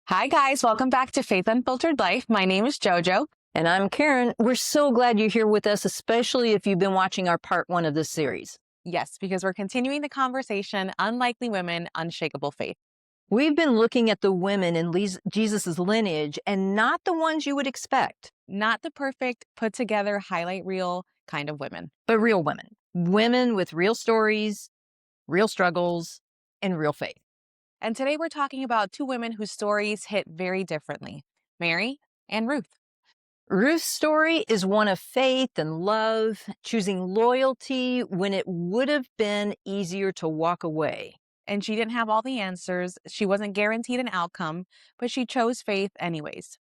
Hi, guys. Welcome back to Faith Unfiltered Life. My name is JoJo. And I'm Karen. We're so glad you're here with us, especially if you've been watching our part 1 of this series. Yes, because we're continuing the conversation, Unlikely Women, Unshakable Faith. We've been looking at the women in Jesus' lineage and not the ones you would expect. Not the perfect, put together, highlight reel kind of women. But real women. Women with real stories, real struggles, and real faith. And today we're talking about two women whose stories hit very differently, Mary and Ruth. Ruth's story is one of faith and love, choosing loyalty when it would have been easier to walk away. And she didn't have all the answers. She wasn't guaranteed an outcome, but she chose faith anyways.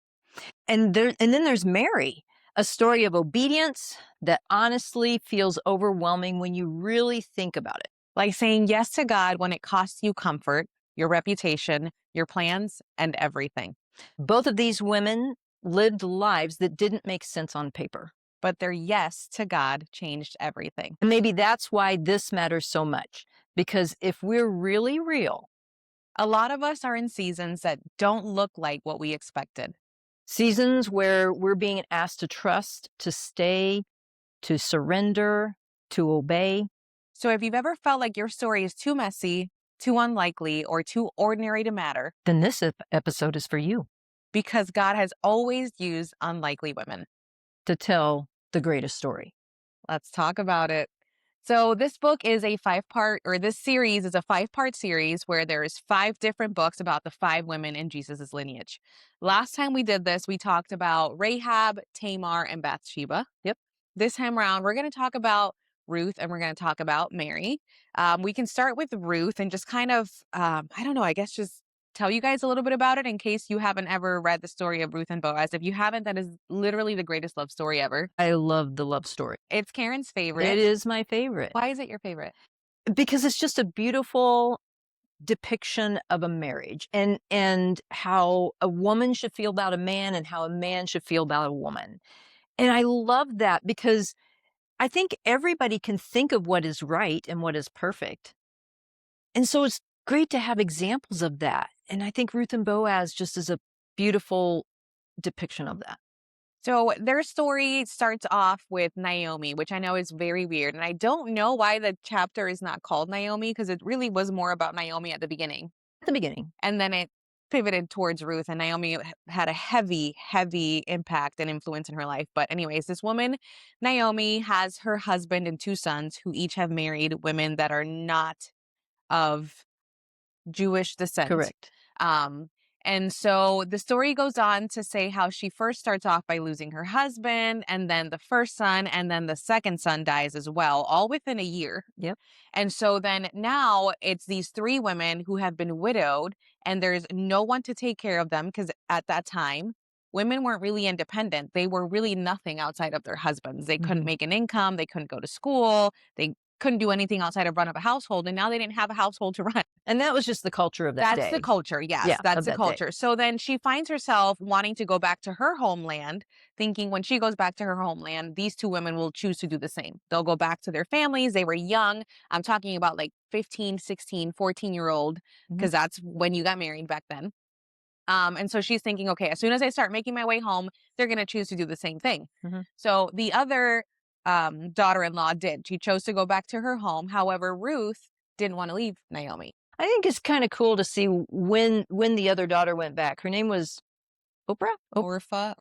And then there's Mary, a story of obedience that honestly feels overwhelming when you really think about it. Like saying yes to God when it costs you comfort, your reputation, your plans, and everything. Both of these women lived lives that didn't make sense on paper. But their yes to God changed everything. And maybe that's why this matters so much. Because if we're really real, a lot of us are in seasons that don't look like what we expected. Seasons where we're being asked to trust, to stay, to surrender, to obey. So if you've ever felt like your story is too messy, too unlikely, or too ordinary to matter, then this episode is for you. Because God has always used unlikely women to tell the greatest story. Let's talk about it. So this book is this series is a 5-part series where there's 5 different books about the 5 women in Jesus's lineage. Last time we did this, we talked about Rahab, Tamar, and Bathsheba. Yep. This time around, we're going to talk about Ruth and we're going to talk about Mary. We can start with Ruth and just kind of, just tell you guys a little bit about it in case you haven't ever read the story of Ruth and Boaz. If you haven't, that is literally the greatest love story ever. I love the love story. It's Karen's favorite. It is my favorite. Why is it your favorite? Because it's just a beautiful depiction of a marriage and how a woman should feel about a man and how a man should feel about a woman. And I love that because I think everybody can think of what is right and what is perfect. And so it's great to have examples of that. And I think Ruth and Boaz just is a beautiful depiction of that. So their story starts off with Naomi, which I know is very weird. And I don't know why the chapter is not called Naomi because it really was more about Naomi at the beginning. And then it pivoted towards Ruth, and Naomi had a heavy, heavy impact and influence in her life. But anyways, this woman, Naomi, has her husband and 2 sons who each have married women that are not of Jewish descent. Correct. And so the story goes on to say how she first starts off by losing her husband, and then the first son, and then the second son dies as well, all within a year. Yep. And so then now it's these 3 women who have been widowed, and there's no one to take care of them because at that time, women weren't really independent. They were really nothing outside of their husbands. They couldn't make an income. They couldn't go to school. They couldn't do anything outside of run of a household. And now they didn't have a household to run. And that was just the culture of that day. That's the culture. Yes, yeah, that's the culture. Day. So then she finds herself wanting to go back to her homeland, thinking when she goes back to her homeland, these 2 women will choose to do the same. They'll go back to their families. They were young. I'm talking about like 15, 16, 14-year-old, because that's when you got married back then. And so she's thinking, okay, as soon as I start making my way home, they're going to choose to do the same thing. So the other daughter-in-law did. She chose to go back to her home. However, Ruth didn't want to leave Naomi. I think it's kind of cool to see when the other daughter went back. Her name was Orpha,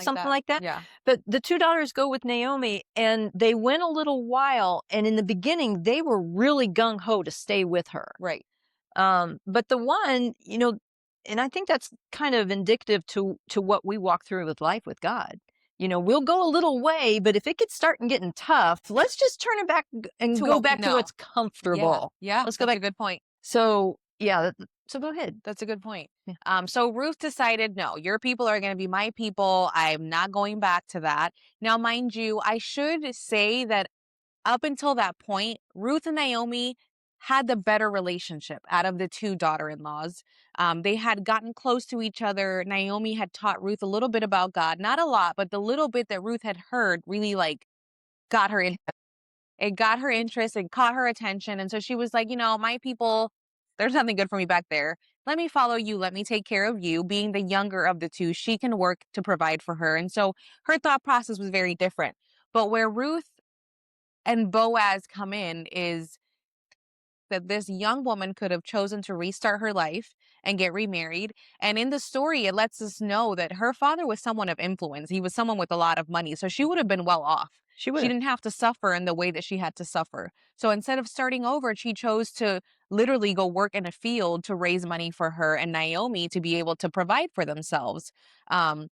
something like that. Yeah. But the 2 daughters go with Naomi, and they went a little while. And in the beginning, they were really gung-ho to stay with her. Right. But the one, and I think that's kind of indicative to what we walk through with life with God. We'll go a little way, but if it gets getting tough, let's just turn it back and go back to what's comfortable. Yeah. Let's go back. That's a good point. So, yeah. So go ahead. That's a good point. Yeah. So Ruth decided, no, your people are going to be my people. I'm not going back to that. Now, mind you, I should say that up until that point, Ruth and Naomi had the better relationship out of the 2 daughter-in-laws. They had gotten close to each other. Naomi had taught Ruth a little bit about God, not a lot, but the little bit that Ruth had heard really got her interest. It got her interest and caught her attention. And so she was like, my people, there's nothing good for me back there. Let me follow you. Let me take care of you. Being the younger of the two, she can work to provide for her. And so her thought process was very different. But where Ruth and Boaz come in is that this young woman could have chosen to restart her life and get remarried. And in the story, it lets us know that her father was someone of influence. He was someone with a lot of money. So she would have been well off. She would She have. didn't have to suffer in the way that she had to suffer. So instead of starting over, she chose to literally go work in a field to raise money for her and Naomi to be able to provide for themselves. Um,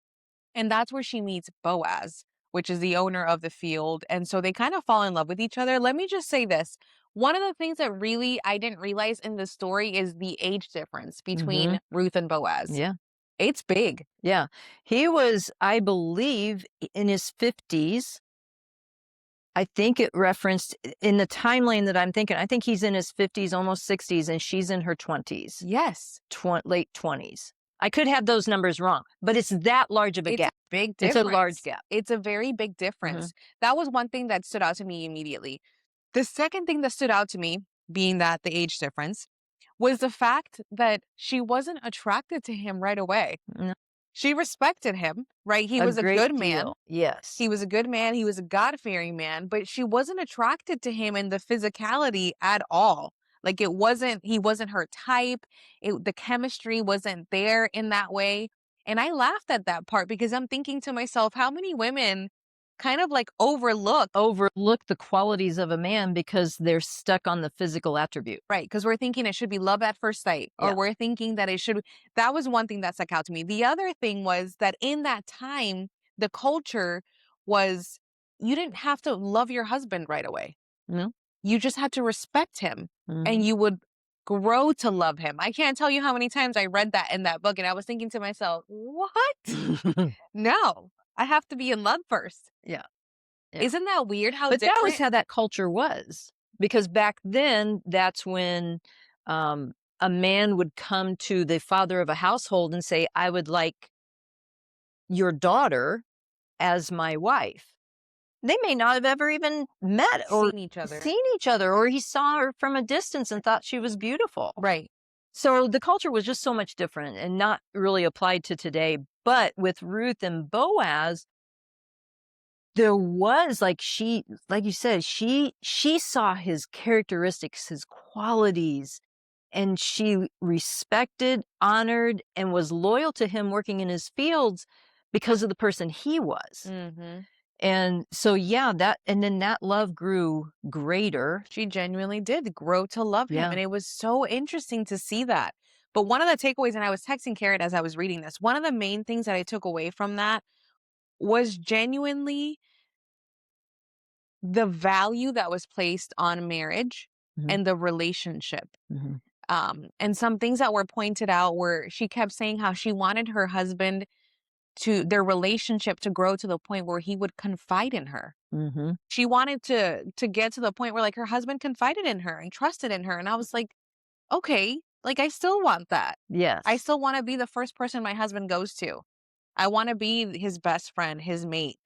and that's where she meets Boaz, which is the owner of the field. And so they kind of fall in love with each other. Let me just say this. One of the things that really I didn't realize in the story is the age difference Mhm. between Ruth and Boaz. Yeah. It's big. Yeah. He was, I believe, in his 50s. I think it referenced in the timeline that I'm thinking, I think he's in his 50s, almost 60s, and she's in her 20s, Yes. late 20s. I could have those numbers wrong, but it's that large of a It's a gap. big It's a large difference. gap. It's a very big Mhm. difference. That was one thing that stood out to me immediately. The second thing that stood out to me, being that the age difference, was the fact that she wasn't attracted to him right away. No, She respected him, right? He a was a good great man. deal. Yes. He was a good man. He was a God-fearing man, but she wasn't attracted to him in the physicality at all. Like he wasn't her type. The chemistry wasn't there in that way. And I laughed at that part because I'm thinking to myself, how many women kind of like Overlook the qualities of a man because they're stuck on the physical attribute. right? Because we're thinking it should be love at first sight, or Yeah. we're thinking that it should. That was one thing that stuck out to me. The other thing was that in that time, the culture was you didn't have to love your husband right away. No. You just had to respect him and Mhm. you would grow to love him. I can't tell you how many times I read that in that book and I was thinking to myself, what? No, I have to be in love first. Yeah. Yeah. Isn't that weird how But that was different? how that culture was, because back then, that's when, um, a man would come to the father of a household and say, "I would like your daughter as my wife." They may not have ever even met or Seen each other. seen each other, or he saw her from a distance and thought she was beautiful. Right. So the culture was just so much different and not really applied to today. But with Ruth and Boaz, there was like you said, she saw his characteristics, his qualities, and she respected, honored, and was loyal to him working in his fields because of the person he was. Mm-hmm. And so yeah, then that love grew greater. She genuinely did grow to love him. Yeah. And it was so interesting to see that. But one of the takeaways, and I was texting Carrot as I was reading this, one of the main things that I took away from that was genuinely the value that was placed on marriage Mhm, and the relationship. mhm, And some things that were pointed out where she kept saying how she wanted her husband their relationship to grow to the point where he would confide in her. mhm. She wanted to get to the point where like her husband confided in her and trusted in her. And I was like, okay, like I still want that. I Yes. still want to be the first person my husband goes to. I want to be his best friend, his mate.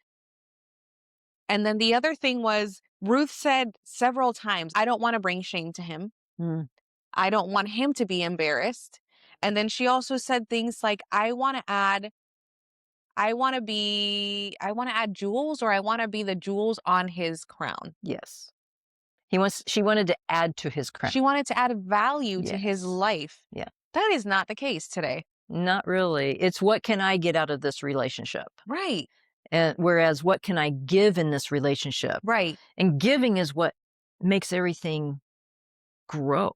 And then the other thing was Ruth said several times, I don't want to bring shame to him. Mm, I don't want him to be embarrassed. And then she also said things like, I want to add jewels, or I want to be the jewels on his crown. yes. She wanted to add to his crown. She wanted to add value to his Yes. life. Yeah. That is not the case today. Not really. It's what can I get out of this relationship? Right. And whereas what can I give in this relationship? Right. And giving is what makes everything grow.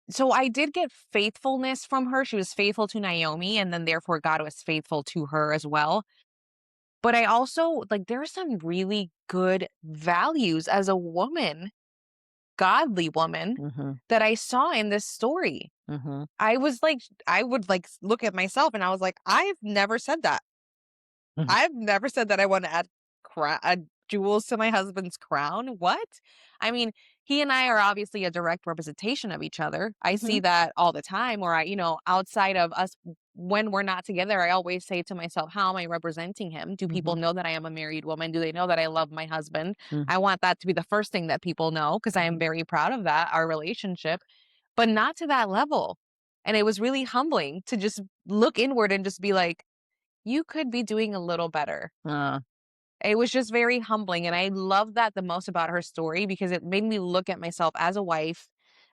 So I did get faithfulness from her. She was faithful to Naomi, and then therefore God was faithful to her as well. But I also like there are some really good values as a woman, godly woman, Mhm, that I saw in this story. mhm, I was like, I would like look at myself and I was like, I've never said that. mhm, I've never said that I want to add jewels to my husband's crown. What? I mean, he and I are obviously a direct representation of each other. I see mhm, that all the time, or outside of us, when we're not together, I always say to myself, how am I representing him? Do people mhm, know that I am a married woman? Do they know that I love my husband? mhm, I want that to be the first thing that people know because I am mhm. very proud of that, our relationship. but not to that level. And it was really humbling to just look inward and just be like, you could be doing a little better. Uh, It was just very humbling, and I love that the most about her story because it made me look at myself as a wife,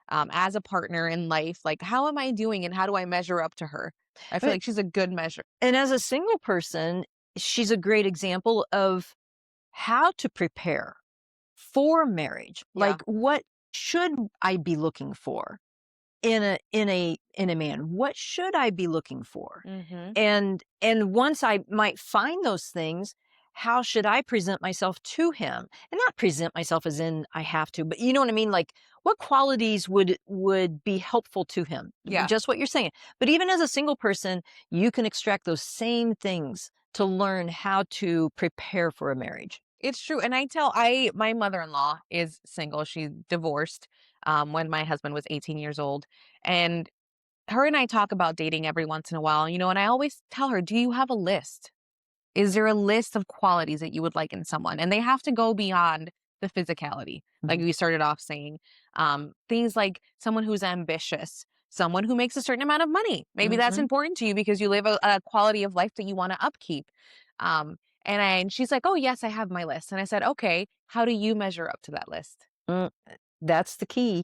as a partner in life, like, how am I doing and how do I measure up to her? I feel but like she's a good measure. and as a single person, she's a great example of how to prepare for marriage. Yeah. Like, what should I be looking for in a man? What should I be looking for? Mhm. And once I might find those things, how should I present myself to him? And not present myself as in I have to, but you know what I mean? Like, what qualities would be helpful to him? Yeah. Just what you're saying. But even as a single person, you can extract those same things to learn how to prepare for a marriage. It's true, and I my mother-in-law is single, she divorced, when my husband was 18 years old, and her and I talk about dating every once in a while, and I always tell her, "Do you have a list? Is there a list of qualities that you would like in someone?" And they have to go beyond the physicality, like Mhm. we started off saying. Things like someone who's ambitious, someone who makes a certain amount of money. Maybe that's Mhm. important to you because you live a quality of life that you want to upkeep. Um, and she's like, "Oh, yes, I have my list." And I said, "Okay, how do you measure up to that list?" Mm, that's the key.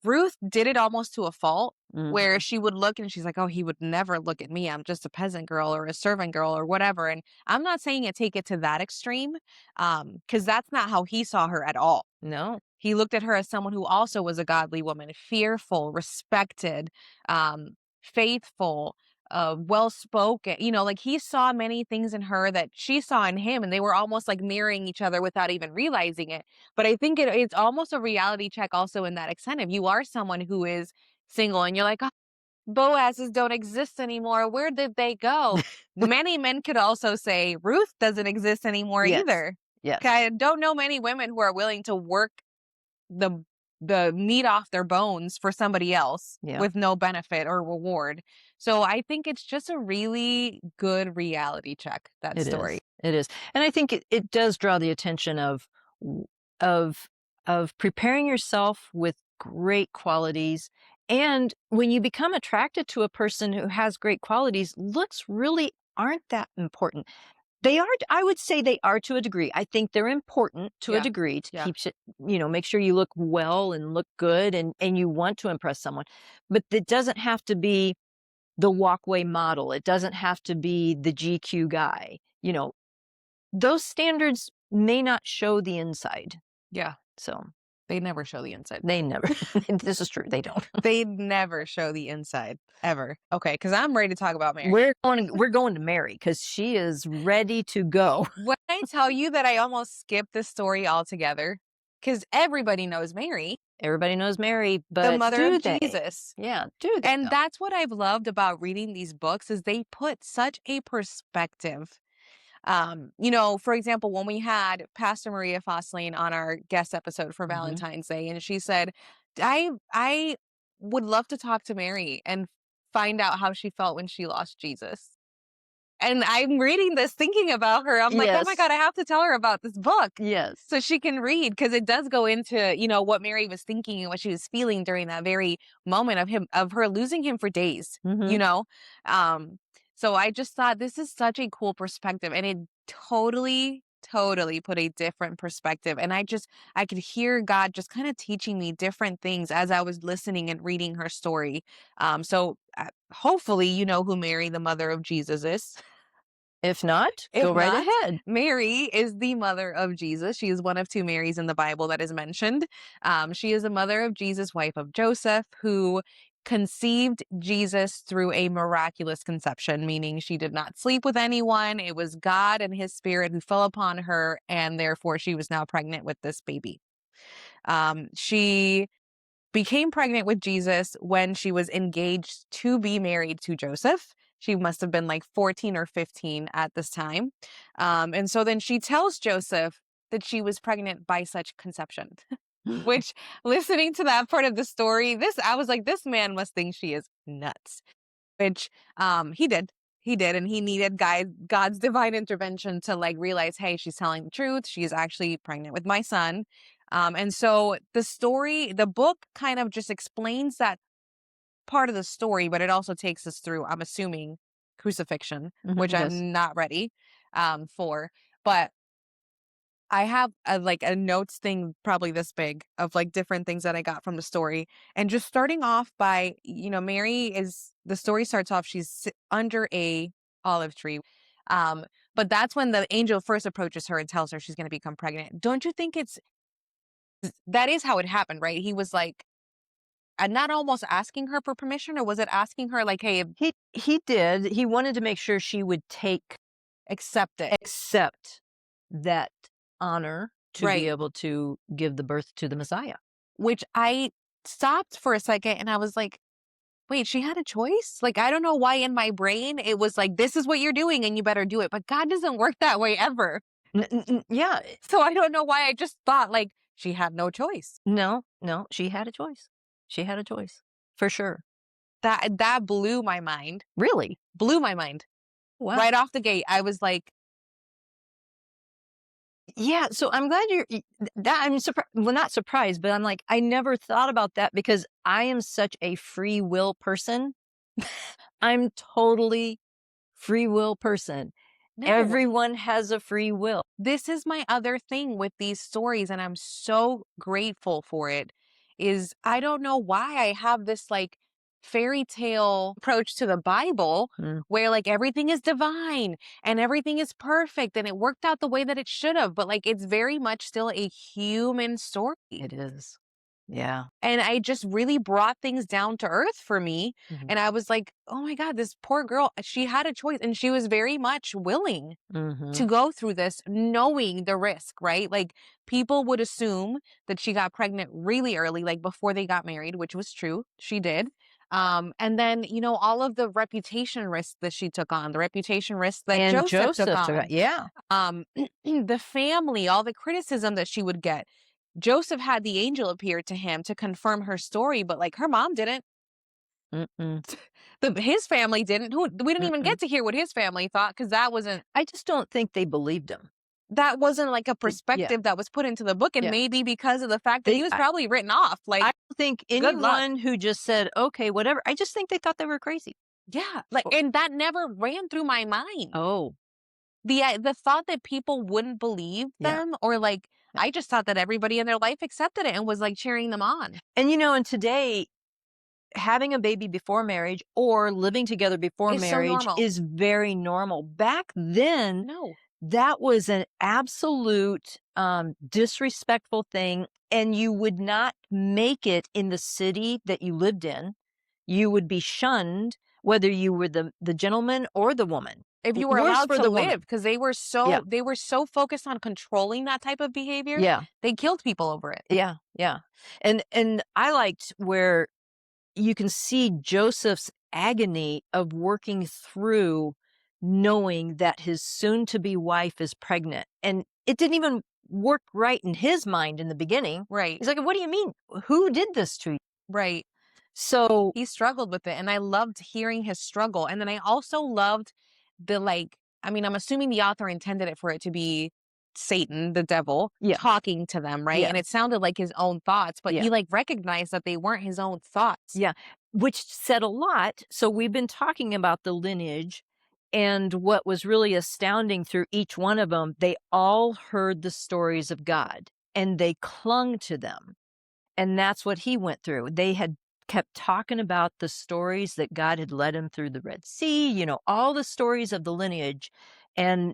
Ruth did it almost to a fault where Mhm. she would look and she's like, "Oh, he would never look at me. I'm just a peasant girl or a servant girl or whatever." And I'm not saying take it to that extreme, because that's not how he saw her at all. No. He looked at her as someone who also was a godly woman, fearful, respected, faithful, well spoken. Like he saw many things in her that she saw in him, and they were almost like mirroring each other without even realizing it. But I think it's almost a reality check also in that extent. If you are someone who is single and you're like, "Oh, Boazes don't exist anymore. Where did they go?" Many men could also say Ruth doesn't exist anymore Yes. either. Yes. 'Kay, I don't know many women who are willing to work the meat off their bones for somebody else Yeah. with no benefit or reward. So I think it's just a really good reality check, that It is. story. It is. And I think it does draw the attention of w- of of preparing yourself with great qualities. And when you become attracted to a person who has great qualities, looks really aren't that important. They are, I would say they are to a degree. I think they're important to a Yeah. degree to Yeah. keep it, make sure you look well and look good and you want to impress someone. But it doesn't have to be the walkway model. It doesn't have to be the GQ guy. Those standards may not show the inside. Yeah. So They never show the inside. they never, this is true. They don't. They never show the inside ever. Okay, because I'm ready to talk about marriage. We're going to Mary because she is ready to go. When I tell you that I almost skipped this story altogether, because everybody knows Mary, Everybody knows Mary, the but mother do of they? Jesus. Yeah, do they And know? that's what I've loved about reading these books is they put such a perspective. For example, when we had Pastor Maria Fosslane on our guest episode for Mhm. Valentine's Day, and she said, I would love to talk to Mary and find out how she felt when she lost Jesus. And I'm reading this thinking about her. I'm like, "Oh my Yes. god, I have to tell her about this book Yes. so she can read," because it does go into, what Mary was thinking and what she was feeling during that very moment of her losing him for days, you Mhm. know? Um, so I just thought this is such a cool perspective, and it totally, totally put a different perspective. And I could hear God just kind of teaching me different things as I was listening and reading her story. So hopefully you know who Mary, the mother of Jesus, is. If not, If go right not, ahead. Mary is the mother of Jesus. She is one of two Marys in the Bible that is mentioned. She is the mother of Jesus, wife of Joseph, who conceived Jesus through a miraculous conception, meaning she did not sleep with anyone. It was God and his spirit who fell upon her, and therefore she was now pregnant with this baby. She became pregnant with Jesus when she was engaged to be married to Joseph. She must have been like 14 or 15 at this time. And so then she tells Joseph that she was pregnant by such conception, which listening to that part of the story, I was like, this man must think she is nuts, which he did. He did, and he needed God's divine intervention to like realize, hey, she's telling the truth. She is actually pregnant with my son. And so the book kind of just explains that part of the story, but it also takes us through, I'm assuming, crucifixion, which Yes. I'm not ready for. But I have a notes thing probably this big of like different things that I got from the story. And just starting off by, the story starts off, under a olive tree. Um, but that's when the angel first approaches her and tells her she's going to become pregnant. Don't you think that is how it happened, right? He was like, not almost asking her for permission, or was it asking her like, hey, He did. He wanted to make sure she would accept it? accept that honor to be Right. able to give the birth to the Messiah. Which I stopped for a second and I was like, wait, she had a choice? Like, I don't know why in my brain it was like, this is what you're doing and you better do it. But God doesn't work that way ever. Yeah. So I don't know why I just thought like she had no choice. No, no, she had a choice. She had a choice for sure. That blew my mind. Really? Blew my mind. Wow. Right off the gate, I was like, Yeah, so I'm glad that I'm surprised. Well, not surprised, but I'm like, I never thought about that because I am such a free will person. I'm totally free will person. no. Everyone has a free will. This is my other thing with these stories, and I'm so grateful for it, is I don't know why I have this like fairy tale approach to the Bible Mm, where like everything is divine and everything is perfect and it worked out the way that it should have, but like it's very much still a human story. it is. Yeah. And I just really brought things down to earth for me. Mhm. And I was like, oh my God, this poor girl, she had a choice and she was very much willing Mhm. to go through this knowing the risk, right? Like people would assume that she got pregnant really early, like before they got married, which was true. She did. And then, all of the reputation risks that she took on, the reputation risks that And Joseph took Joseph, on, yeah. the family, all the criticism that she would get. Joseph had the angel appear to him to confirm her story, but like her mom didn't. Mm-mm, His family didn't. We didn't even mm-mm. get to hear what his family thought because I just don't think they believed him. that wasn't like a Yeah, perspective that was put into the book, and yeah. maybe because of the fact that he They was probably written off, I like, don't think good luck. anyone who just said, "Okay, whatever," I just think they thought they were crazy. Yeah, like, Or and that never ran through my mind. oh, The thought that people wouldn't believe yeah. them, or like, Yeah. I just thought that everybody in their life accepted it and was like cheering them on. And today, having a baby before marriage or living together before It's so marriage normal. is very normal. Back then, No. that was an absolute, disrespectful thing, and you would not make it in the city that you lived in. You would be shunned whether you were the gentleman or the woman. If you were Worse allowed for to the live, woman. because they were Yeah, so focused on controlling that type of behavior, yeah, they killed people over it. yeah, yeah. And I liked where you can see Joseph's agony of working through knowing that his soon-to-be wife is pregnant, and it didn't even work right in his mind in the beginning. Right, He's like, "What do you mean? Who did this to you?" right. So He struggled with it, and I loved hearing his struggle, and then I also loved the, like, I'm assuming the author intended it for it to be Satan, the devil, yeah, talking to them, right? yeah, And it sounded like his own thoughts, but yeah, he, like, recognized that they weren't his own thoughts. yeah, which said a lot. So we've been talking about the lineage, and what was really astounding through each one of them, they all heard the stories of God, and they clung to them. And that's what he went through. They had kept talking about the stories that God had led him through the Red Sea, all the stories of the lineage and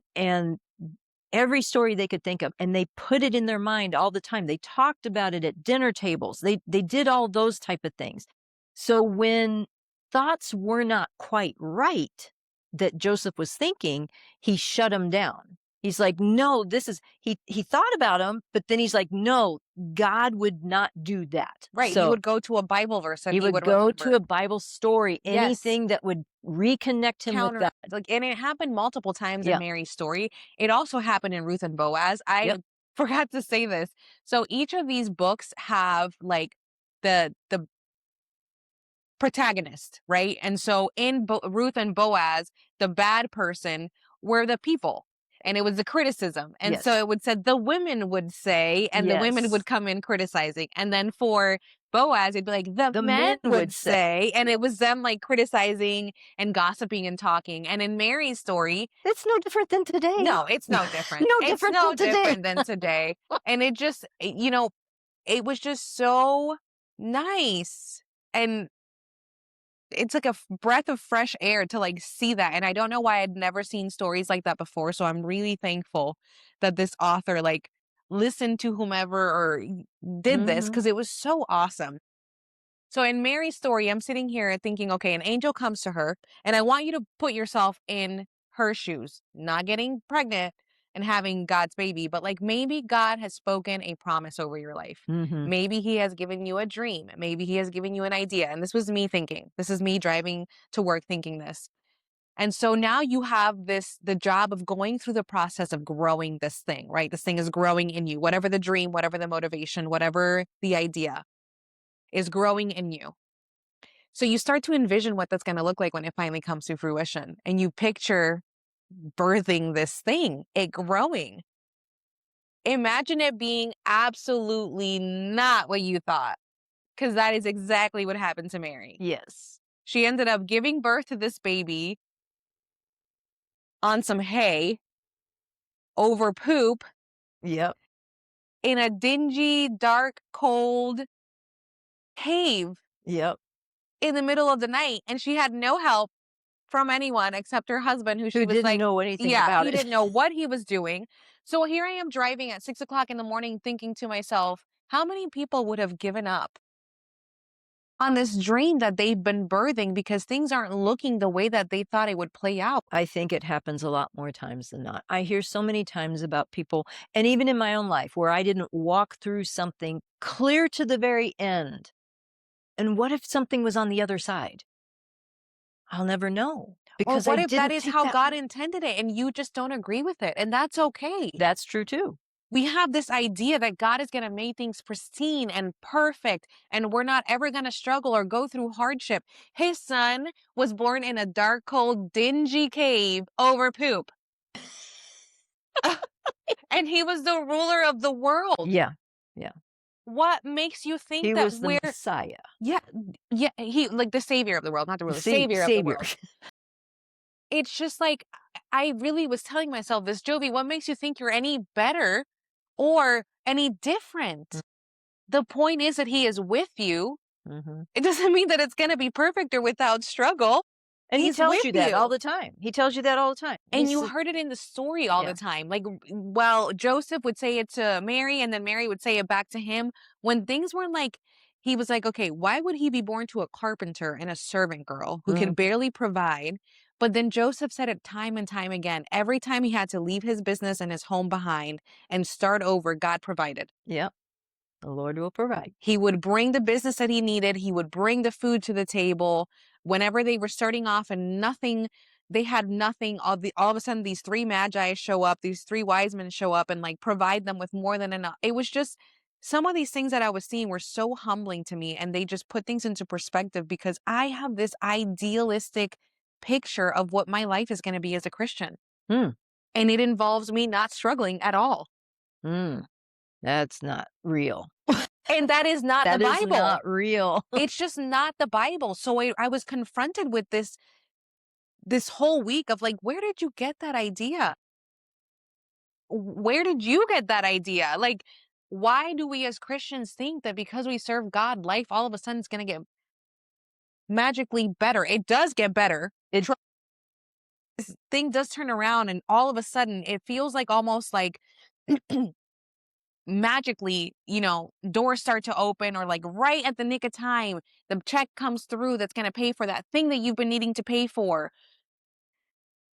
every story they could think of, and they put it in their mind all the time. They talked about it at dinner tables. They did all those type of things. So when thoughts were not quite right that Joseph was thinking, he shut them down. He's like, no, this is he thought about them, but then he's like, no, God would not do that. Right, he So would go to a Bible verse that he he would would go to remember. a Bible story, Yes. anything that would reconnect him with God. Like, and it happened multiple times in Yeah. Mary's story. It also happened in Ruth and Boaz. I Yep. forgot to say this. So each of these books have like the protagonist, right? And so in Ruth and Boaz, the bad person were the people. and it was the criticism. And so Yes. it would say the women would say, and the women Yes. would come in criticizing. And then for Boaz, it'd be like the The men men would would say. say, and it was them like criticizing and gossiping and talking. And in Mary's story, It's no different than today. no, it's no different. No It's different no than today. different than today. And it just, it was just so nice. And it's like a breath of fresh air to like see that. And I don't know why I'd never seen stories like that before. So I'm really thankful that this author like listened to whomever or did this, Mhm. because it was so awesome. So in Mary's story, I'm sitting here thinking, okay, an angel comes to her, and I want you to put yourself in her shoes, not getting pregnant and having God's baby, but like maybe God has spoken a promise over your life. Mhm. Maybe he has given you a dream. Maybe he has given you an idea. And this was me thinking. This is me driving to work thinking this. And so now you have the job of going through the process of growing this thing, right? This thing is growing in you, whatever the dream, whatever the motivation, whatever the idea is growing in you. So you start to envision what that's going to look like when it finally comes to fruition. And you picture birthing this thing, it growing. Imagine it being absolutely not what you thought, because that is exactly what happened to Mary. Yes. She ended up giving birth to this baby on some hay over poop Yep. in a dingy, dark, cold cave Yep. in the middle of the night. And she had no help from anyone except her husband, who she Who was didn't like, know anything yeah, about he it. didn't know what he was doing. So here I am driving at 6 o'clock in the morning thinking to myself, how many people would have given up on this dream that they've been birthing because things aren't looking the way that they thought it would play out? I think it happens a lot more times than not. I hear so many times about people, and even in my own life, where I didn't walk through something clear to the very end. And what if something was on the other side? I'll never know Or because I what if that didn't is take how that. God intended it and you just don't agree with it? And that's okay. That's true too. We have this idea that God is going to make things pristine and perfect, and we're not ever going to struggle or go through hardship. His son was born in a dark, cold, dingy cave over poop. And he was the ruler of the world. Yeah. Yeah. What makes you think He that was the we're, Messiah. yeah, yeah, he like the savior of the world, not the ruler, savior of the Savior. world. It's just like, I really was telling myself this, Jovi, what makes you think you're any better or any different? The point is that he is with you. Mhm. It doesn't mean that it's going to be perfect or without struggle. And he He's tells with you that all you. the time. He tells you that all the time. And He's you heard it in the story all yeah. the time. Like, well, Joseph would say it to Mary, and then Mary would say it back to him. When things weren't like, he was like, okay, why would he be born to a carpenter and a servant girl who could Mhm. barely provide? But then Joseph said it time and time again. Every time he had to leave his business and his home behind and start over, God provided. Yep. The Lord will provide. He would bring the business that he needed. He would bring the food to the table. Whenever they were starting off and nothing, they had nothing. All of a sudden, these three magi show up, these three wise men show up and like provide them with more than enough. It was just some of these things that I was seeing were so humbling to me. And they just put things into perspective, because I have this idealistic picture of what my life is going to be as a Christian. Hmm. And it involves me not struggling at all. Mm. That's not real. And that is not the That is Bible. not real. It's just not the Bible. So I was confronted with this whole week of like, where did you get that idea? Where did you get that idea? Like, why do we as Christians think that because we serve God, life all of a sudden is going to get magically better? It does get better. It This thing does turn around, and all of a sudden it feels like almost like magically, doors start to open, or like right at the nick of time, the check comes through that's going to pay for that thing that you've been needing to pay for.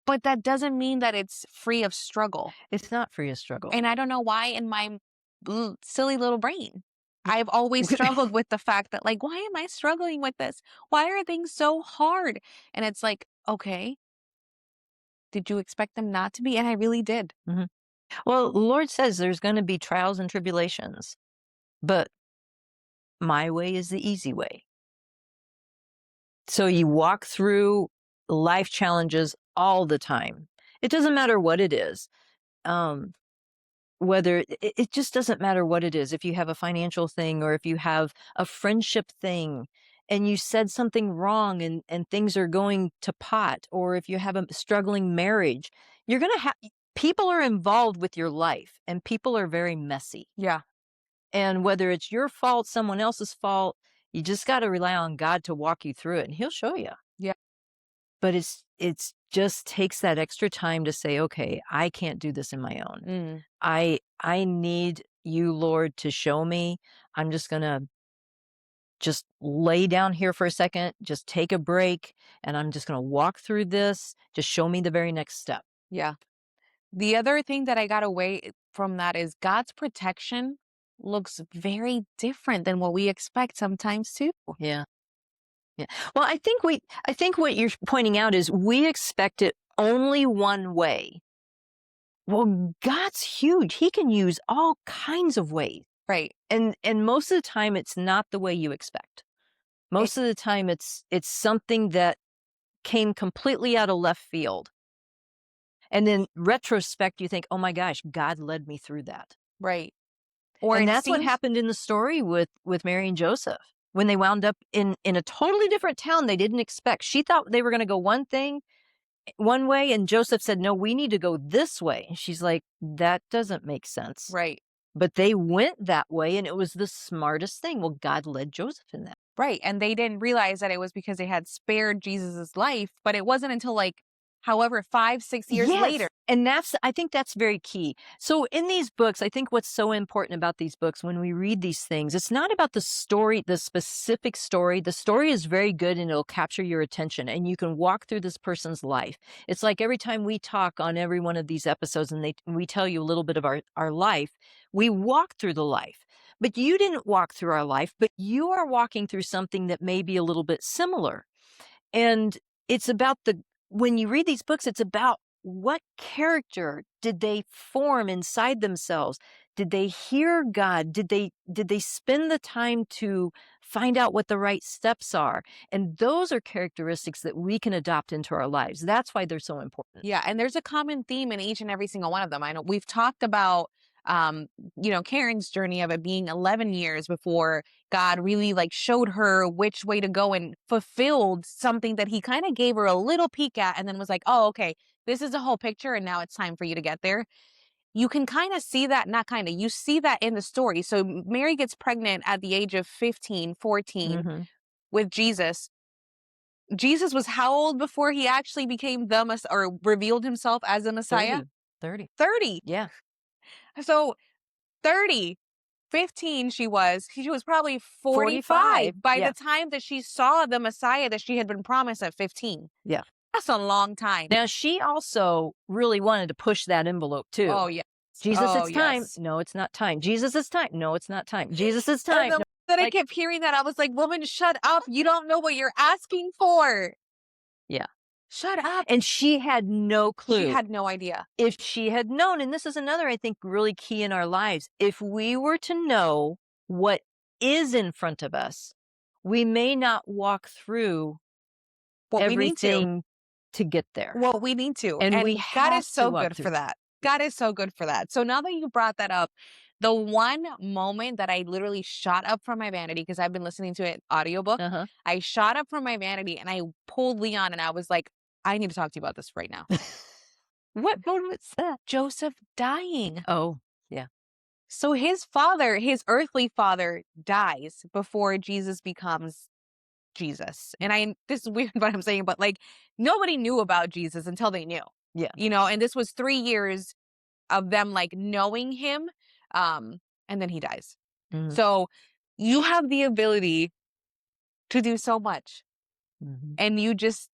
But that doesn't mean that it's free of struggle. it's not free of struggle. And I don't know why in my silly little brain, I've always struggled with the fact that like, why am I struggling with this? Why are things so hard? And it's like, okay, did you expect them not to be? And I really did. Mhm. Well, the Lord says there's going to be trials and tribulations, but my way is the easy way. So you walk through life challenges all the time. It doesn't matter what it is. whether it just doesn't matter what it is. If you have a financial thing or if you have a friendship thing and you said something wrong and things are going to pot, or if you have a struggling marriage, you're going to have people are involved with your life and people are very messy. Yeah. And whether it's your fault, someone else's fault, you just got to rely on God to walk you through it and he'll show you. Yeah. But it's just takes that extra time to say, okay, I can't do this in my own. Mm. I need you, Lord, to show me. I'm just going to just lay down here for a second, just take a break, and I'm just going to walk through this. Just show me the very next step. Yeah. The other thing that I got away from that is God's protection looks very different than what we expect sometimes too. Yeah. Yeah. Well, I think what you're pointing out is we expect it only one way. Well, God's huge. He can use all kinds of ways. Right. And most of the time it's not the way you expect. Most of the time it's something that came completely out of left field. And then retrospect, you think, oh my gosh, God led me through that. Right. Or And it that's what seems happened in the story with Mary and Joseph. When they wound up in a totally different town they didn't expect. She thought they were going to go one way, and Joseph said, no, we need to go this way. And she's like, that doesn't make sense. right. But they went that way, and it was the smartest thing. Well, God led Joseph in that. Right. And they didn't realize that it was because they had spared Jesus's life, but it wasn't until like however 5-6 years later. And I think that's very key. So in these books, I think what's so important about these books when we read these things, it's not about the story, the specific story. The story is very good and it'll capture your attention and you can walk through this person's life. It's like every time we talk on every one of these episodes and we tell you a little bit of our life, we walk through the life. But you didn't walk through our life, but you are walking through something that may be a little bit similar. And it's about when you read these books, it's about what character did they form inside themselves? Did they hear God? Did they spend the time to find out what the right steps are? And those are characteristics that we can adopt into our lives. That's why they're so important. Yeah. And there's a common theme in each and every single one of them. I know we've talked about Karen's journey of it being 11 years before God really like showed her which way to go and fulfilled something that he kind of gave her a little peek at and then was like, oh, okay, this is the whole picture and now it's time for you to get there. You can kind of see that, you see that in the story. So Mary gets pregnant at the age of 15, 14 Mm-hmm. with Jesus. Jesus was how old before he actually became or revealed himself as the Messiah? 30. 30. Yeah. So 30, 15 she was probably 45 45. by Yeah. the time that she saw the Messiah that she had been promised at 15. Yeah. That's a long time. Now, she also really wanted to push that envelope too. Oh, yes. Jesus, Oh, it's time. yes. No, it's not time. Jesus, it's time. No, it's not time. Jesus, it's time. And the No. that I Like- kept hearing that, I was like, woman, shut up. You don't know what you're asking for. Yeah. Shut up. And she had no clue. She had no idea. If she had known, and this is another, I think, really key in our lives, if we were to know what is in front of us, we may not walk through What we need to. everything to get there. Well, we need to. And we God have is so to walk good through for that. God is so good for that. So now that you brought that up, the one moment that I literally shot up from my vanity, because I've been listening to an audiobook, Uh-huh. I shot up from my vanity and I pulled Leon and I was like, I need to talk to you about this right now. What moment is that? Joseph dying. Oh, yeah. So his father, his earthly father, dies before Jesus becomes Jesus. And this is weird what I'm saying, but like nobody knew about Jesus until they knew. Yeah. And this was 3 years of them like knowing him. And then he dies. Mhm. So you have the ability to do so much. Mhm. And you just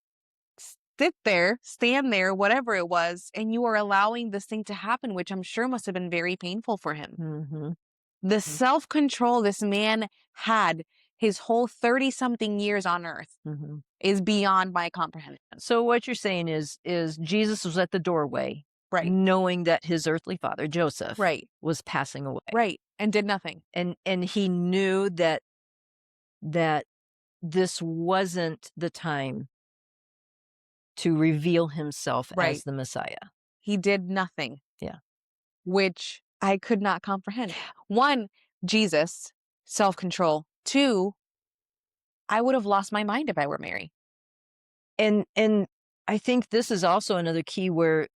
stand there, whatever it was, and you are allowing this thing to happen, which I'm sure must have been very painful for him. Mhm. The self-control this man had his whole 30-something years on earth Mhm. is beyond my comprehension. So what you're saying is Jesus was at the doorway, Right. knowing that his earthly father, Joseph, Right. was passing away. Right. And did nothing. And he knew that this wasn't the time to reveal himself Right. as the Messiah. He did nothing. Yeah. which I could not comprehend. One, Jesus, self-control. Two, I would have lost my mind if I were Mary. And I think this is also another key where,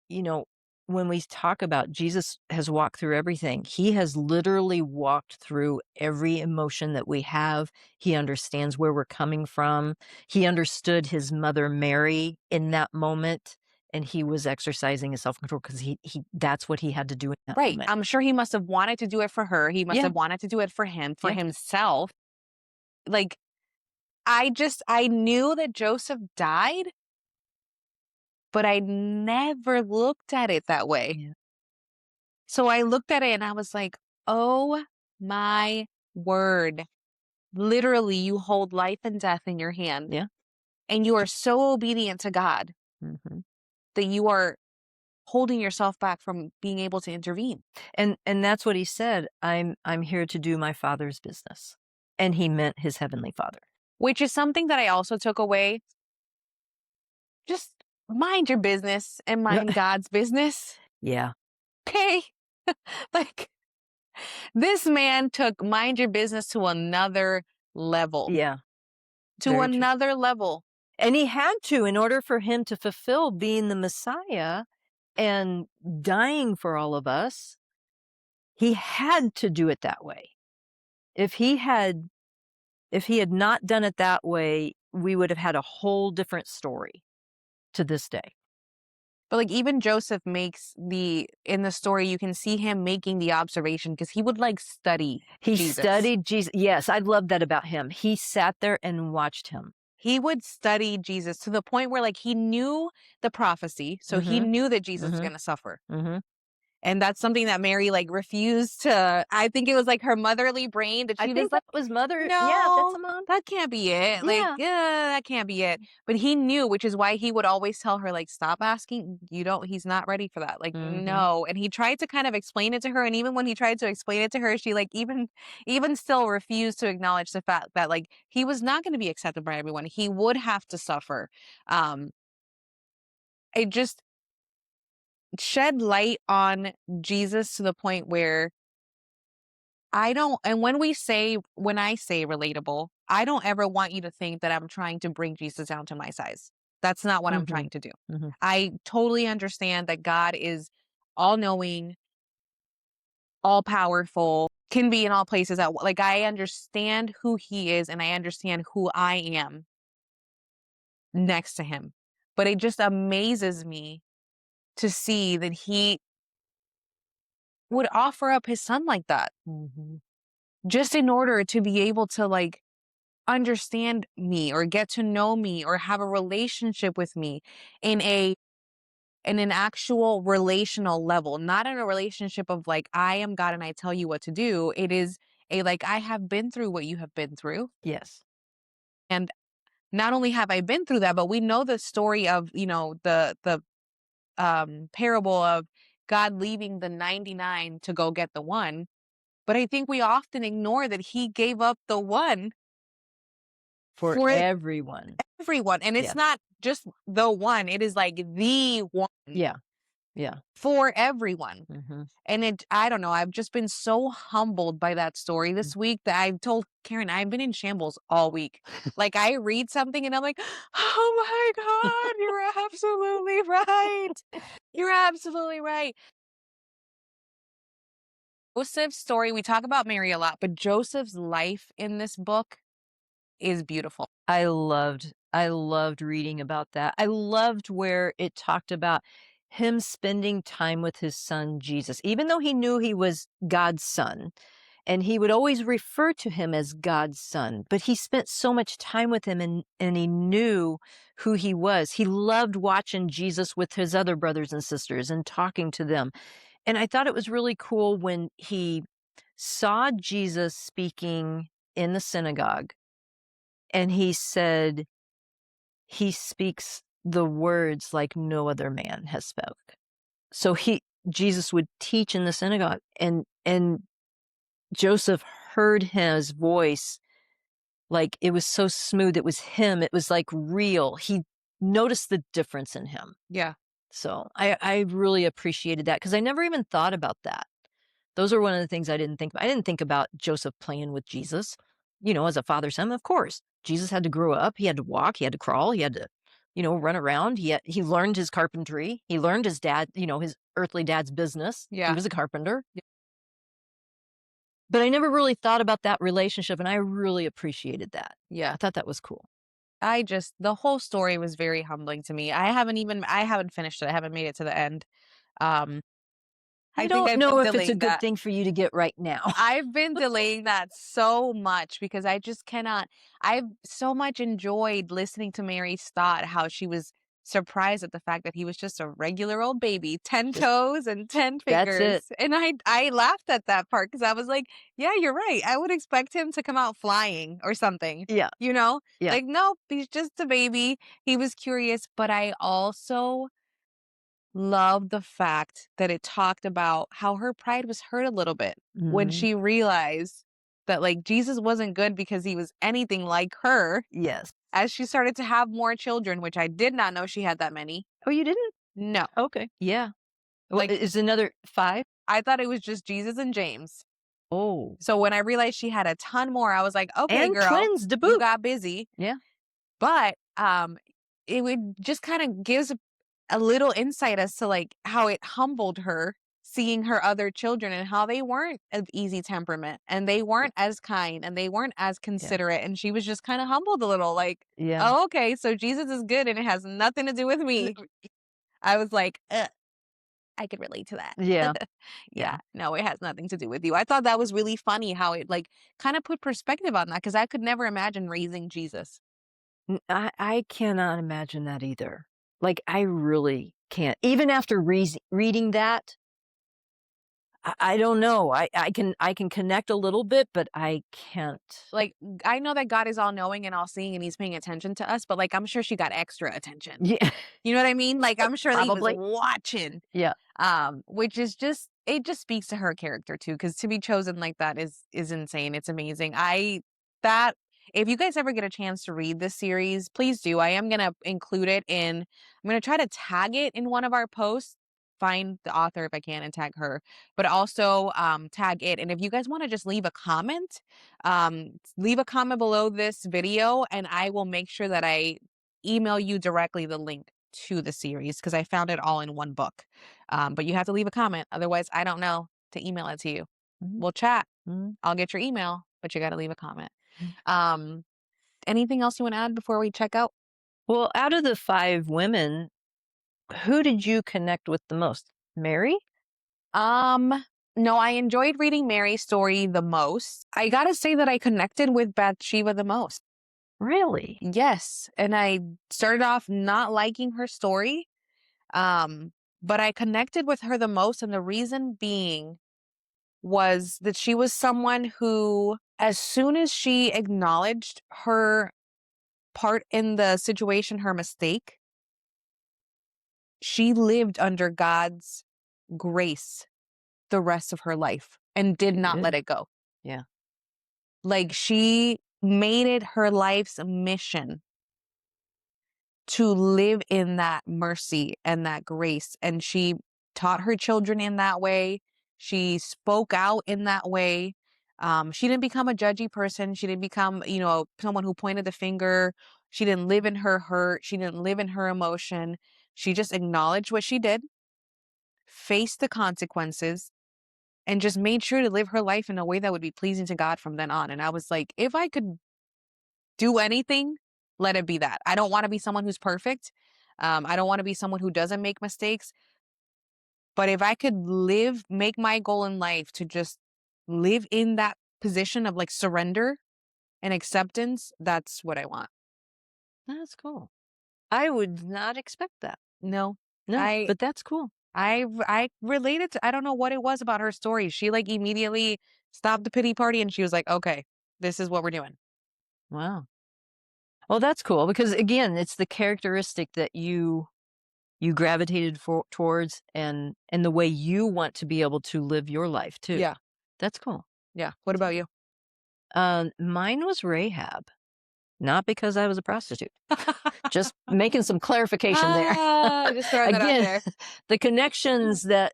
when we talk about Jesus has walked through everything, he has literally walked through every emotion that we have. He understands where we're coming from. He understood his mother Mary in that moment, and he was exercising his self-control because he that's what he had to do in that Right. moment. I'm sure he must have wanted to do it for her. He must Yeah, have wanted to do it for him, for yeah, himself. Like, I knew that Joseph died, but I never looked at it that way. yeah, So I looked at it and I was like, oh my word. Literally, you hold life and death in your hand, yeah. and you are so obedient to God Mhm. that you are holding yourself back from being able to intervene, And that's what he said, I'm here to do my Father's business. And he meant his heavenly Father. which is something that I also took away. Just mind your business and mind God's business. Yeah, Okay. Like, this man took mind your business to another level, yeah, to very true. another level. And he had to in order for him to fulfill being the Messiah and dying for all of us, he had to do it that way. If he had if he had not done it that way, we would have had a whole different story to this day. But like even Joseph makes in the story, you can see him making the observation because he would like study He Jesus. studied Jesus. Yes, I love that about him. He sat there and watched him. He would study Jesus to the point where like he knew the prophecy. So he Mhm. knew that Jesus was Mhm. going to suffer. Mhm. And that's something that Mary like refused to. I think it was like her motherly brain that I she was think like, that was mother. Yeah, that's no, a mom. that can't be it. Like, Yeah. yeah, that can't be it. But he knew, which is why he would always tell her, like, stop asking. He's not ready for that. Like, Mhm. no. And he tried to kind of explain it to her. And even when he tried to explain it to her, she like even still refused to acknowledge the fact that like he was not going to be accepted by everyone. He would have to suffer. Um, it just shed light on Jesus to the point where I don't and when I say relatable, I don't ever want you to think that I'm trying to bring Jesus down to my size. That's not what I'm Mhm. trying to do. Mhm. I totally understand that God is all knowing, all powerful, can be in all places like I understand who he is and I understand who I am next to him. But it just amazes me to see that he would offer up his son like that Mhm. just in order to be able to like understand me or get to know me or have a relationship with me in an actual relational level, not in a relationship of like I am God and I tell you what to do. It is a like I have been through what you have been through, Yes. and not only have I been through that, but we know the story of, the parable of God leaving the 99 to go get the one. But I think we often ignore that he gave up the one For for everyone. everyone. And it's Yes. not just the one, it is like the one Yeah. Yeah. for everyone. Mhm. And I don't know, I've just been so humbled by that story Mm. this week that I've told Karen, I've been in shambles all week. Like I read something and I'm like, oh my God, you're absolutely right. You're absolutely right. Joseph's story, we talk about Mary a lot, but Joseph's life in this book is beautiful. I loved reading about that. I loved where it talked about him spending time with his son Jesus, even though he knew he was God's son, and he would always refer to him as God's son, but he spent so much time with him and he knew who he was. He loved watching Jesus with his other brothers and sisters and talking to them. And I thought it was really cool when he saw Jesus speaking in the synagogue and he said, he speaks the words like no other man has spoke. So Jesus would teach in the synagogue and Joseph heard his voice like it was so smooth. It was him. It was like real. He noticed the difference in him. Yeah. So I really appreciated that because I never even thought about that. Those are one of the things I didn't think about. I didn't think about Joseph playing with Jesus, as a father son. Of course, Jesus had to grow up. He had to walk. He had to crawl. He had to, run around. He learned his carpentry. He learned his dad, his earthly dad's business. He Yeah. was a carpenter. Yeah. But I never really thought about that relationship, and I really appreciated that. Yeah. I thought that was cool. The whole story was very humbling to me. I haven't finished it. I haven't made it to the end. Um, I I think don't I've been know if it's a delaying good that. thing for you to get right now. I've been delaying that so much because I just cannot. I've so much enjoyed listening to Mary's thought, how she was surprised at the fact that he was just a regular old baby, 10 Just toes and 10 that's fingers. it. And I laughed at that part because I was like, yeah, you're right. I would expect him to come out flying or something, Yeah, you know? yeah. Like, nope, he's just a baby. He was curious, but I also love the fact that it talked about how her pride was hurt a little bit when Mhm. she realized that, like, Jesus wasn't good because he was anything like her Yes. as she started to have more children, which I did not know she had that many. Oh, you didn't? No. Okay. Yeah. Well, Like, is another 5? I thought it was just Jesus and James. Oh, So when I realized she had a ton more, I was like, "Okay, and girl, twins to you boot. got busy." Yeah. But, it would just kinda gives a little insight as to, like, how it humbled her seeing her other children and how they weren't of easy temperament, and they Y weren't as kind, and they weren't as yeah. considerate, and she was just kinda humbled a little, like, Yeah. "Oh, okay, so Jesus is good and it has nothing to do with N me." I was like, "Ugh, I could relate to that." Yeah, Yeah, yeah. no, it has nothing to do with you. I thought that was really funny how it, like, kinda put perspective on that because I could never imagine raising Jesus. I cannot imagine that either. Like, I really can't. Even after reading that, I don't know. I can connect a little bit, but I can't. Like, I know that God is all-knowing and all-seeing and he's paying attention to us, but, like, I'm sure she got extra attention. Yeah, You know what I mean? Like, I'm sure that he was probably. watching, Yeah. which is just it just speaks to her character too, because to be chosen like that is insane. It's amazing. That if you guys ever get a chance to read this series, please do. I am gonna include it in I'm gonna try to tag it in one of our posts, find the author if I can and tag her, but also tag it. And if you guys want to just leave a comment below this video and I will make sure that I email you directly the link to the series because I found it all in one book. But you have to leave a comment. Otherwise, I don't know to email it to you. Mhm, We'll chat. mhm, I'll get your email, but you got to leave a comment. mhm. Um, Anything else you want to add before we check out? Well, out of the 5 women, who did you connect with the most? Mary? Um, no, I enjoyed reading Mary's story the most. I gotta say that I connected with Bathsheba the most. Really? Yes, and I started off not liking her story, um, but I connected with her the most, and the reason being was that she was someone who, as soon as she acknowledged her part in the situation, her mistake, she lived under God's grace the rest of her life and did She not let did. it go. Yeah. Like she made it her life's mission to live in that mercy and that grace. And she taught her children in that way. She spoke out in that way. She didn't become a judgy person. She didn't become, someone who pointed the finger. She didn't live in her hurt. She didn't live in her emotion. She just acknowledged what she did, faced the consequences, and just made sure to live her life in a way that would be pleasing to God from then on. And I was like, if I could do anything, let it be that. I don't want to be someone who's perfect. I don't want to be someone who doesn't make mistakes. But if I could make my goal in life to just live in that position of like surrender and acceptance, that's what I want. That's cool. I would not expect that. No, No, I, but that's cool. I related to, I don't know what it was about her story. She like immediately stopped the pity party and she was like, okay, this is what we're doing. Wow. Well, that's cool because again, it's the characteristic that you gravitated towards and the way you want to be able to live your life too. Yeah. That's cool. Yeah. What about you? Mine was Rahab. Not because I was a prostitute. Just making some clarification there. Just throwing that out Again, there. the connections that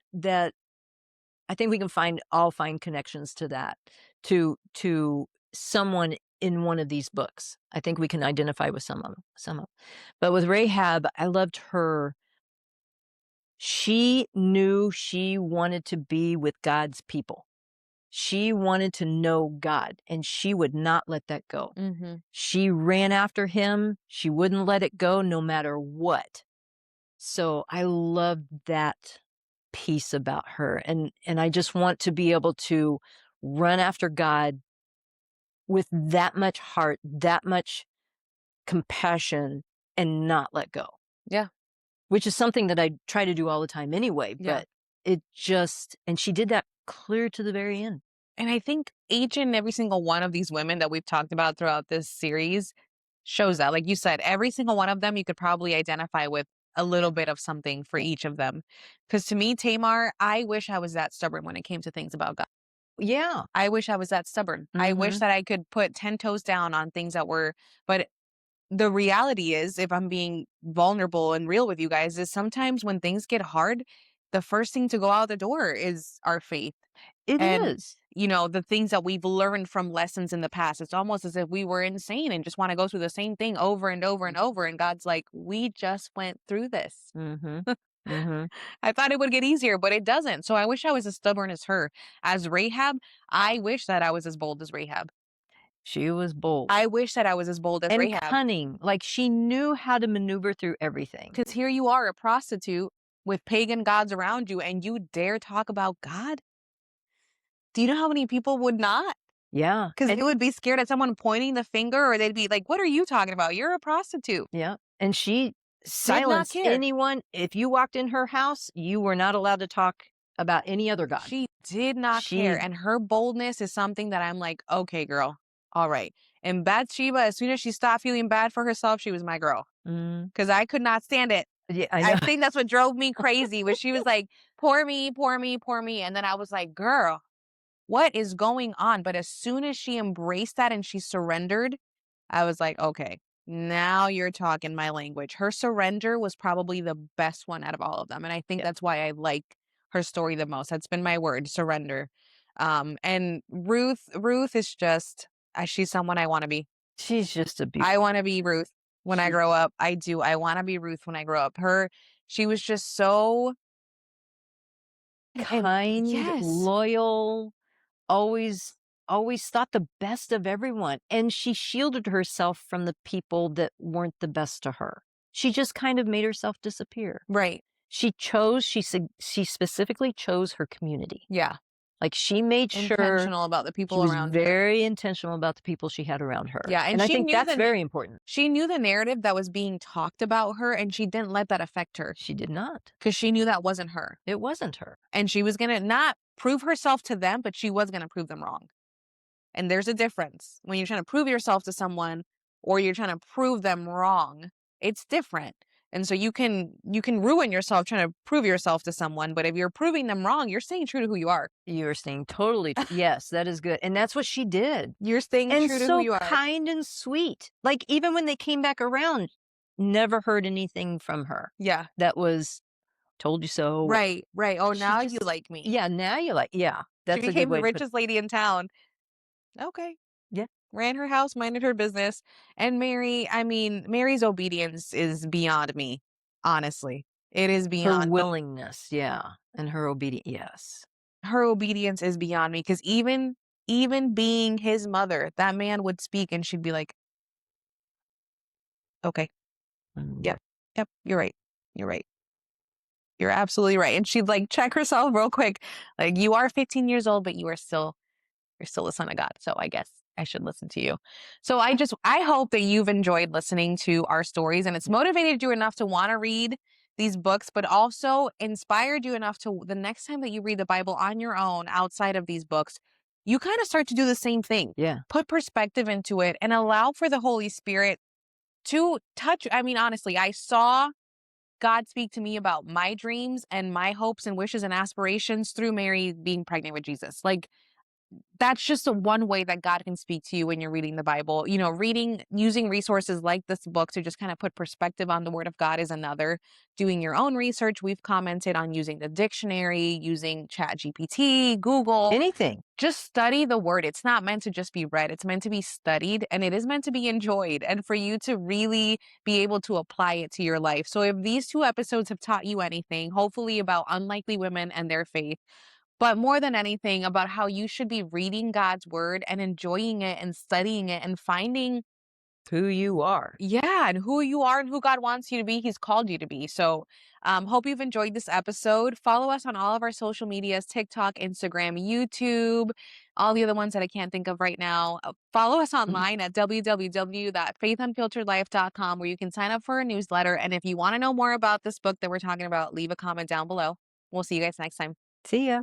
I think we can all find connections to that, to someone in one of these books. I think we can identify with some of them, some of 'em. But with Rahab, I loved her. She knew she wanted to be with God's people. She wanted to know God, and she would not let that go. Mhm. She ran after him. She wouldn't let it go no matter what. So I loved that piece about her, and I just want to be able to run after God with that much heart, that much compassion, and not let go, Yeah. which is something that I try to do all the time anyway, Yeah. but it just and she did that clear to the very end. And I think each and every single one of these women that we've talked about throughout this series shows that. Like you said, every single one of them you could probably identify with a little bit of something for each of them. Because to me, Tamar, I wish I was that stubborn when it came to things about God. Yeah. I wish I was that stubborn. I wish Mhm. that I could put 10 toes down on things that were, but the reality is, if I'm being vulnerable and real with you guys, is sometimes when things get hard, the first thing to go out the door is our faith. It And, is. the things that we've learned from lessons in the past. It's almost as if we were insane and just want to go through the same thing over and over and over. And God's like, we just went through this. Mhm. Mhm. I thought it would get easier, but it doesn't. So I wish I was as stubborn as her. As Rahab, I wish that I was as bold as Rahab. She was bold I wish that I was as bold as and Rahab. cunning, like, she knew how to maneuver through everything. Because here you are, a prostitute with pagan gods around you, and you dare talk about God? Do you know how many people would not? Yeah, Because and they would be scared at someone pointing the finger, or they'd be like, "What are you talking about? You're a prostitute." yeah, and she Did not silenced care. anyone. If you walked in her house, you were not allowed to talk about any other god. She did not care, She and her boldness is something that I'm like, "Okay, girl. All right." And Bathsheba, as soon as she stopped feeling bad for herself, she was my girl. mm, Because I could not stand it. yeah, I I know. think that's what drove me crazy, was she was like, "Poor me, poor me, poor me," and then I was like, "Girl, what is going on?" But as soon as she embraced that and she surrendered, I was like, okay, now you're talking my language. Her surrender was probably the best one out of all of them. And I think Yeah, that's why I like her story the most. That's been my word, surrender. And Ruth is just, she's someone I want to be. she's just a I beautiful want to be Ruth when I she grow up. I do. I want to be Ruth when I grow up. She was just so, and kind, yes, loyal, always always thought the best of everyone, and she shielded herself from the people that weren't the best to her. She just kind of made herself disappear. right. She specifically chose her community. Yeah. Like, she made sure Intentional about the she people was around her. very intentional about the people she had around her, Yeah, and and I she think knew that's very important. she knew the narrative that was being talked about her, and she didn't let that affect her She did not. because she knew that wasn't her. It wasn't her. And she was gonna not prove herself to them, but she was gonna prove them wrong. And there's a difference when you're trying to prove yourself to someone or you're trying to prove them wrong. It's different. And so you can ruin yourself trying to prove yourself to someone, but if you're proving them wrong, you're staying true to who you are. You're staying totally tr yes, that is good, and that's what she did. You're staying And true to who so you are. kind and sweet. Like, even when they came back around, never heard anything from her Yeah. that was, "Told you so." Right, right. Oh, She now you just like me. yeah, now you like yeah, She that's a good became the way to put richest lady in town. Okay. yeah. Ran her house, minded her business. And Mary, I mean, Mary's obedience is beyond me, honestly. It is Her beyond me. willingness, yeah, and her obedience. Yes. Her obedience is beyond me because even being his mother, that man would speak and she'd be like, "Okay, Mm. yep, yep, you're right. You're right. You're absolutely right." And she'd like check herself real quick. Like, you are 15 years old, but you're still a son of God. So I guess I should listen to you. So I hope that you've enjoyed listening to our stories and it's motivated you enough to want to read these books, but also inspired you enough to the next time that you read the Bible on your own outside of these books, you kind of start to do the same thing. Yeah. Put perspective into it and allow for the Holy Spirit to touch. I mean, honestly, I saw God speak to me about my dreams and my hopes and wishes and aspirations through Mary being pregnant with Jesus. Like, that's just a one way that God can speak to you when you're reading the Bible. You know, using resources like this book to just kind of put perspective on the word of God is another. Doing your own research, we've commented on using the dictionary, using Chat GPT, Google. Anything. Just study the word. It's not meant to just be read. It's meant to be studied, and it is meant to be enjoyed and for you to really be able to apply it to your life. So if these two episodes have taught you anything, hopefully about unlikely women and their faith, but more than anything about how you should be reading God's word and enjoying it and studying it and finding, Who you are. yeah, and who you are and who God wants you to be, He's called you to be. So, hope you've enjoyed this episode. Follow us on all of our social medias: TikTok, Instagram, YouTube, all the other ones that I can't think of right now. Follow us Mhm. online at www.faithunfilteredlife.com, where you can sign up for a newsletter. And if you want to know more about this book that we're talking about, leave a comment down below. We'll see you guys next time. See ya.